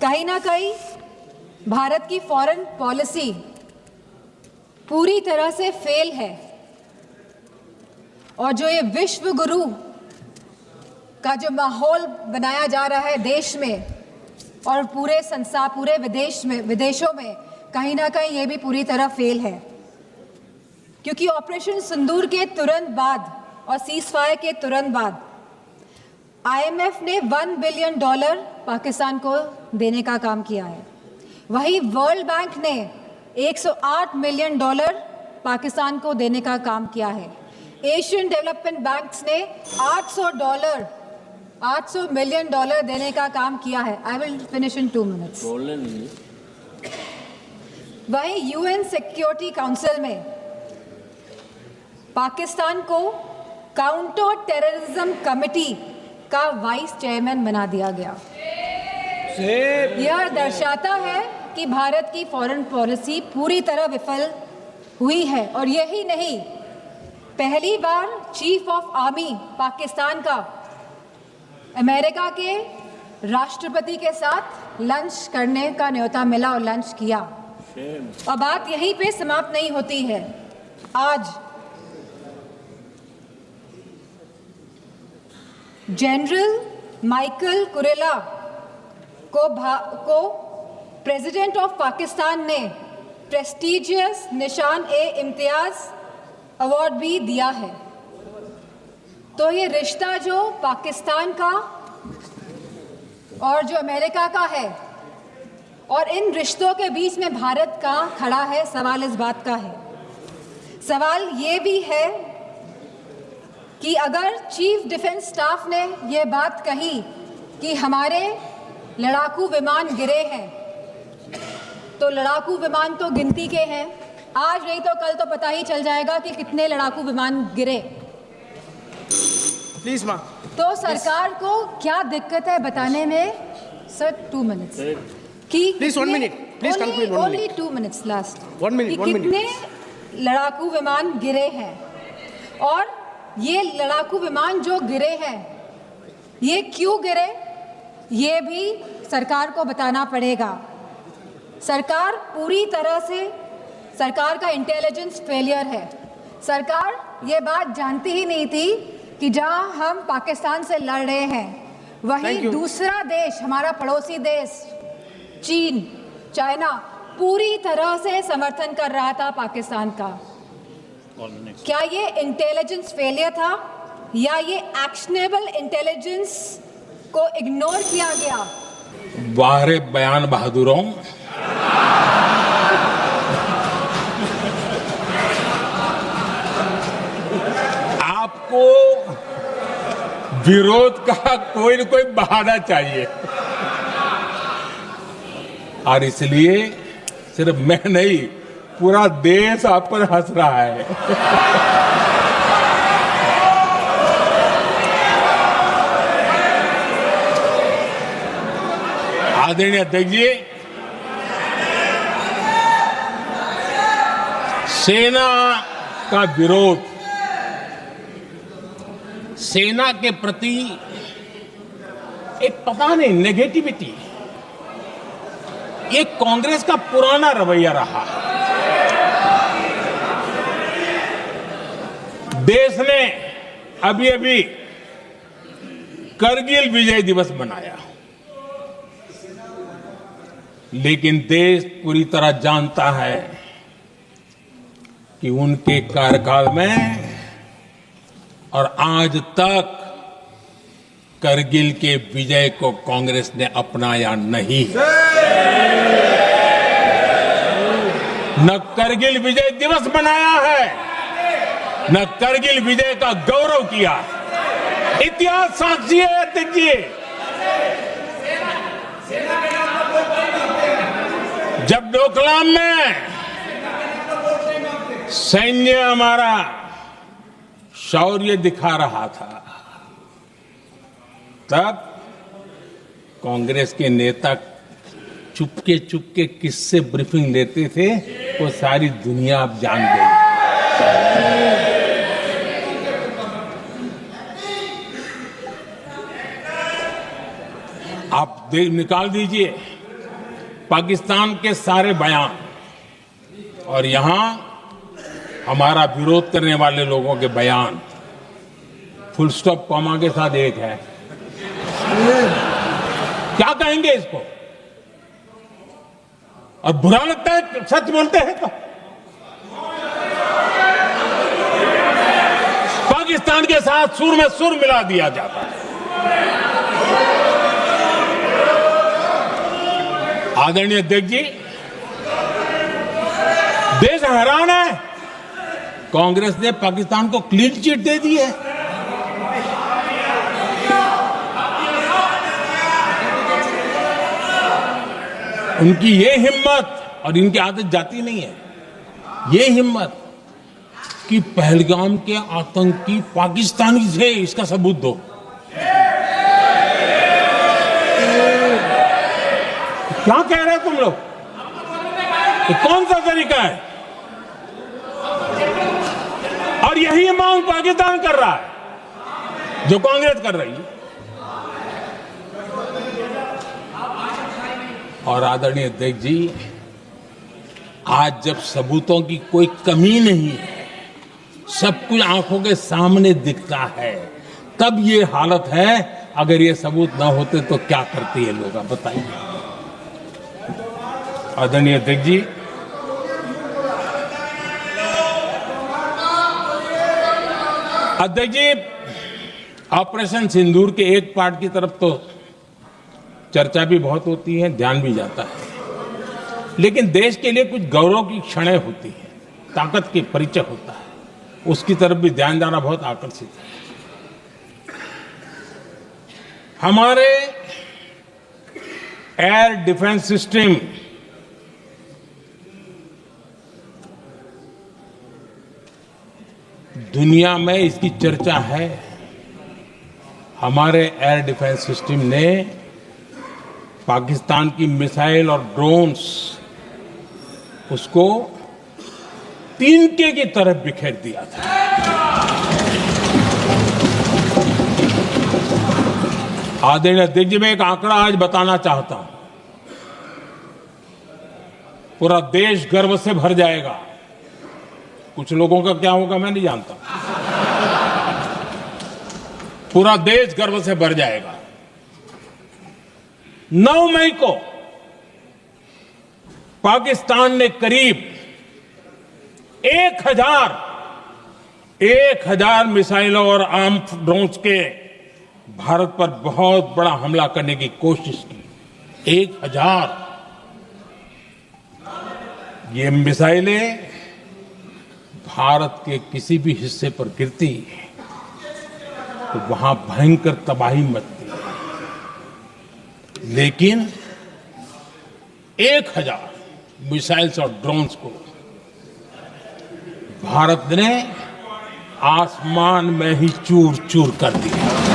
कहीं ना कहीं भारत की फॉरेन पॉलिसी पूरी तरह से फेल है और जो ये विश्व गुरु का जो माहौल बनाया जा रहा है देश में और पूरे संसार, पूरे विदेशों में कहीं ना कहीं ये भी पूरी तरह फेल है, क्योंकि ऑपरेशन सिंदूर के तुरंत बाद और सीज़फायर के तुरंत बाद IMF ने $1 बिलियन पाकिस्तान को देने का काम किया है। वहीं वर्ल्ड बैंक ने $108 मिलियन पाकिस्तान को देने का काम किया है। एशियन डेवलपमेंट बैंक्स ने $800 मिलियन देने का काम किया है। I will finish in 2 minutes. वहीं UN सिक्योरिटी काउंसिल में पाकिस्तान को काउंटर टेररिज्म कमेटी का वाइस चेयरमैन बना दिया गया। यह दर्शाता है कि भारत की फॉरेन पॉलिसी पूरी तरह विफल हुई है। और यही नहीं, पहली बार चीफ ऑफ आर्मी पाकिस्तान का अमेरिका के राष्ट्रपति के साथ लंच करने का न्योता मिला और लंच किया। और बात यहीं पे समाप्त नहीं होती है। आज जनरल माइकल कुरेला को प्रेसिडेंट ऑफ पाकिस्तान ने प्रेस्टिजियस निशान-ए-इम्तियाज अवार्ड भी दिया है। तो ये रिश्ता जो पाकिस्तान का और जो अमेरिका का है और इन रिश्तों के बीच में भारत का खड़ा है, सवाल इस बात का है। सवाल ये भी है कि अगर चीफ डिफेंस स्टाफ ने ये बात कही कि हमारे लड़ाकू विमान गिरे हैं, तो लड़ाकू विमान तो गिनती के हैं। आज नहीं तो कल तो पता ही चल जाएगा कि कितने लड़ाकू विमान गिरे। प्लीज मां। तो सरकार को क्या दिक्कत है बताने में? सर 2 मिनट्स कि please 1 minute, please conclude. Only 2 minutes last. 1 minute, 1 minute. कितने लड़ाकू विमान गिरे हैं और ये लड़ाकू विमान जो गिरे हैं ये क्यों गिरे, ये भी सरकार को बताना पड़ेगा। सरकार पूरी तरह से, सरकार का इंटेलिजेंस फेलियर है। सरकार ये बात जानती ही नहीं थी कि जहां हम पाकिस्तान से लड़ रहे हैं वहीं दूसरा देश, हमारा पड़ोसी देश चीन, चाइना पूरी तरह से समर्थन कर रहा था पाकिस्तान का। क्या ये इंटेलिजेंस फेलियर था या ये एक्शनेबल इंटेलिजेंस को इग्नोर किया गया? वाहरे बयान बहादुरों, आपको विरोध का कोई न कोई बहाना चाहिए और इसलिए सिर्फ मैं नहीं, पूरा देश आप पर हंस रहा है। आदरणीय अध्यक्ष जी, सेना का विरोध, सेना के प्रति एक पता नहीं नेगेटिविटी, ये कांग्रेस का पुराना रवैया रहा है। देश ने अभी अभी करगिल विजय दिवस मनाया, लेकिन देश पूरी तरह जानता है कि उनके कार्यकाल में और आज तक करगिल के विजय को कांग्रेस ने अपनाया नहीं। न करगिल विजय दिवस मनाया है, न करगिल विजय का गौरव किया। इतिहास साक्षी है अध्यक्ष जी। जब डोकलाम में सैन्य हमारा शौर्य दिखा रहा था, तब कांग्रेस के नेता चुपके चुपके किससे ब्रीफिंग लेते थे वो सारी दुनिया अब जान गई। आप निकाल दीजिए पाकिस्तान के सारे बयान और यहां हमारा विरोध करने वाले लोगों के बयान फुल स्टॉप कॉमा के साथ एक है। क्या कहेंगे इसको? और बुरा लगता है सच बोलते हैं तो। पाकिस्तान के साथ सुर में सुर मिला दिया जाता है। आदरणीय अध्यक्ष जी, देश हैरान है। कांग्रेस ने पाकिस्तान को क्लीन चिट दे दी है। उनकी ये हिम्मत, और इनकी आदत जाती नहीं है, ये हिम्मत कि पहलगाम के आतंकी पाकिस्तानी थे, इसका सबूत दो। क्या कह रहे हो तुम लोग? ये कौन सा तरीका है? और यही मांग पाकिस्तान कर रहा है जो कांग्रेस कर रही है। और आदरणीय अध्यक्ष जी, आज जब सबूतों की कोई कमी नहीं है, सब कुछ आंखों के सामने दिखता है, तब ये हालत है। अगर ये सबूत ना होते तो क्या करते ये लोग, आप बताइए। आदरणीय अध्यक्ष जी, ऑपरेशन सिंदूर के एक पार्ट की तरफ तो चर्चा भी बहुत होती है, ध्यान भी जाता है, लेकिन देश के लिए कुछ गौरव की क्षणें होती हैं, ताकत की परिचय होता है, उसकी तरफ भी ध्यान जाना बहुत आकर्षित है। हमारे एयर डिफेंस सिस्टम दुनिया में इसकी चर्चा है। हमारे एयर डिफेंस सिस्टम ने पाकिस्तान की मिसाइल और ड्रोन्स उसको तिनके की तरफ बिखेर दिया था। आदरणीय अध्यक्ष जी, मैं एक आंकड़ा आज बताना चाहता हूं, पूरा देश गर्व से भर जाएगा। कुछ लोगों का क्या होगा मैं नहीं जानता, पूरा देश गर्व से भर जाएगा। 9 मई को पाकिस्तान ने करीब 1000 मिसाइलों और आर्म्ड ड्रोन्स के भारत पर बहुत बड़ा हमला करने की कोशिश की। 1000 ये मिसाइलें भारत के किसी भी हिस्से पर गिरती तो वहां भयंकर तबाही मचती है, लेकिन 1000 मिसाइल्स और ड्रोन्स को भारत ने आसमान में ही चूर चूर कर दिया।